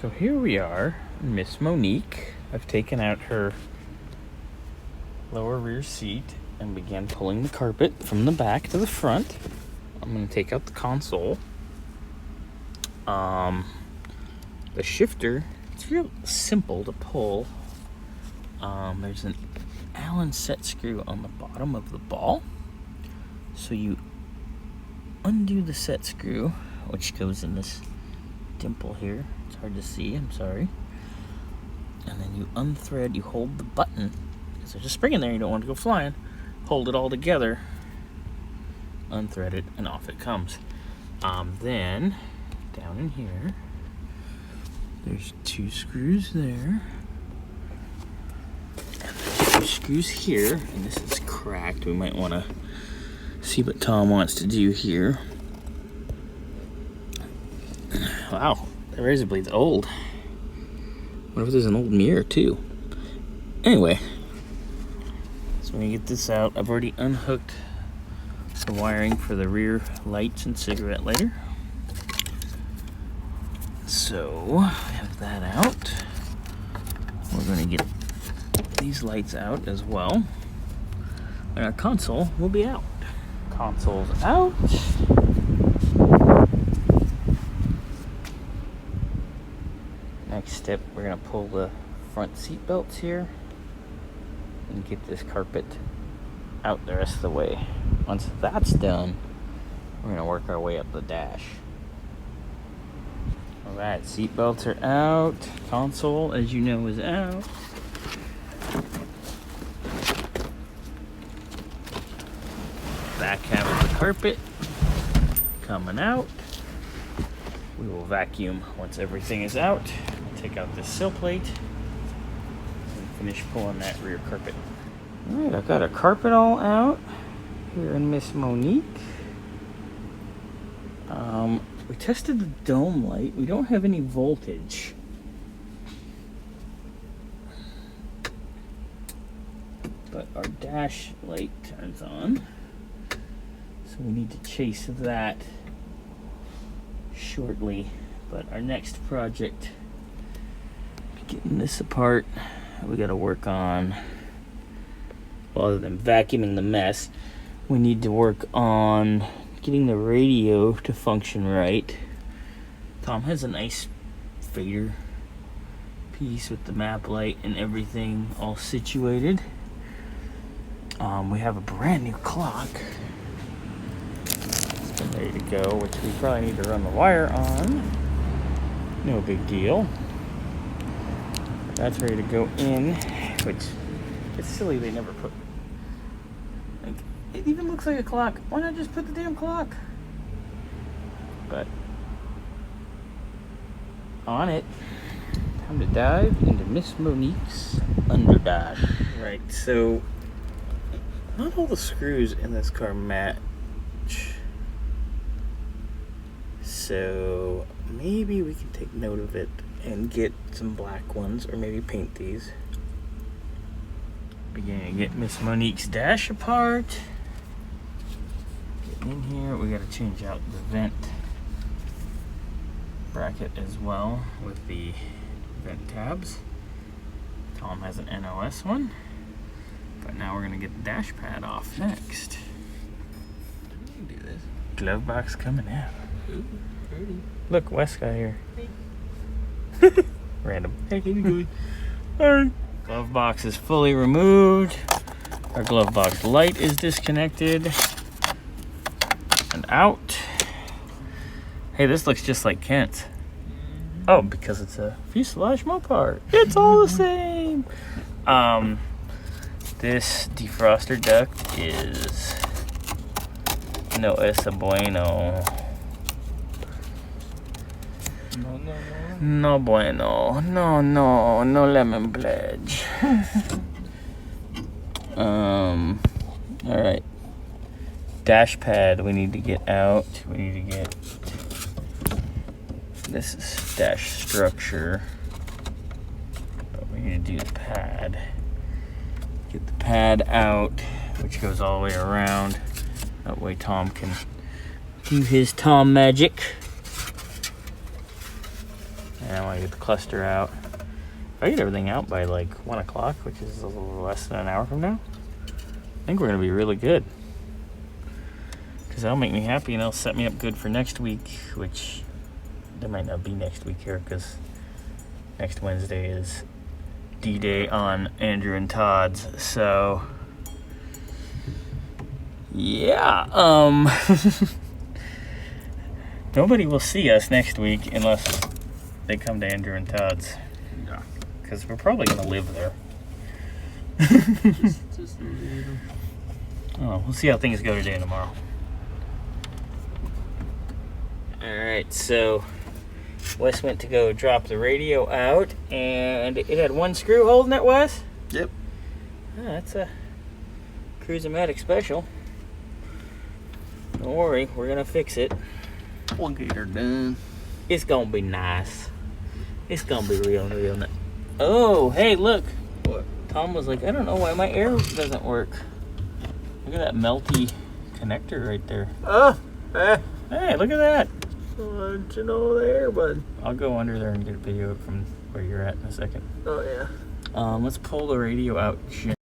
So here we are, Miss Monique. I've taken out her lower rear seat and began pulling the carpet from the back to the front. I'm going to take out the console. The shifter, it's real simple to pull. There's an Allen set screw on the bottom of the ball. So you undo the set screw, which goes in this dimple here. It's hard to see, I'm sorry. And then you unthread, you hold the button, because there's a spring in there, you don't want to go flying. Hold it all together, unthread it, and off it comes. Then, down in here, there's 2 screws there. And there's 2 screws here, and this is cracked. We might want to see what Tom wants to do here. Wow, the razor blade's old. What if there's an old mirror too? Anyway, so when you get this out, I've already unhooked the wiring for the rear lights and cigarette lighter. So, I have that out. We're going to get these lights out as well. And our console will be out. Console's out. Next step, we're going to pull the front seat belts here and get this carpet out the rest of the way. Once that's done, we're going to work our way up the dash. Alright, seat belts are out. Console, as you know, is out. Back half of the carpet coming out. We will vacuum once everything is out. Take out this sill plate and finish pulling that rear carpet. Alright, I've got a carpet all out here in Miss Monique. We tested the dome light. We don't have any voltage. But our dash light turns on. So we need to chase that shortly. But our next project, getting this apart, we got to work on, well, other than vacuuming the mess, we need to work on getting the radio to function right. Tom has a nice fader piece with the map light and everything all situated. We have a brand new clock. It's ready to go, which we probably need to run the wire on. No big deal. That's ready to go in, which it's silly they never put, like, it even looks like a clock. Why not just put the damn clock? But on it, time to dive into Miss Monique's underdash. Right, so not all the screws in this car match. So maybe we can take note of it and get some black ones, or maybe paint these. Beginning to get Miss Monique's dash apart. Getting in here, we gotta change out the vent bracket as well with the vent tabs. Tom has an NOS one, but now we're gonna get the dash pad off next. Do this. Glove box coming out. Ooh, pretty. Look, Wes got here. Hey. Random. Hey, good. Alright. Glove box is fully removed. Our glove box light is disconnected and out. Hey, this looks just like Kent's. Oh, because it's a fuselage Mopar. It's all the same. This defroster duct is no es bueno. No bueno. No lemon pledge. Alright. Dash pad we need to get out. We need to get, this is dash structure. But we need to do the pad. Get the pad out, which goes all the way around. That way Tom can do his Tom magic. And I want to get the cluster out. If I get everything out by like 1 o'clock, which is a little less than an hour from now, I think we're going to be really good. Because that'll make me happy and it'll set me up good for next week, which there might not be next week here because next Wednesday is D-Day on Andrew and Todd's. So, yeah. Nobody will see us next week unless they come to Andrew and Todd's. Yeah. Because we're probably going to live there. Just Oh, we'll see how things go today and tomorrow. Alright, so Wes went to go drop the radio out, and it had one screw holding it, Wes? Yep. Oh, that's a Cruise-O-Matic special. Don't worry, we're going to fix it. We'll get her done. It's going to be nice. It's going to be real nice. Oh, hey, look. What? Tom was like, I don't know why my air doesn't work. Look at that melty connector right there. Hey, look at that. Want you know there, bud? I'll go under there and get a video from where you're at in a second. Oh, yeah. Let's pull the radio out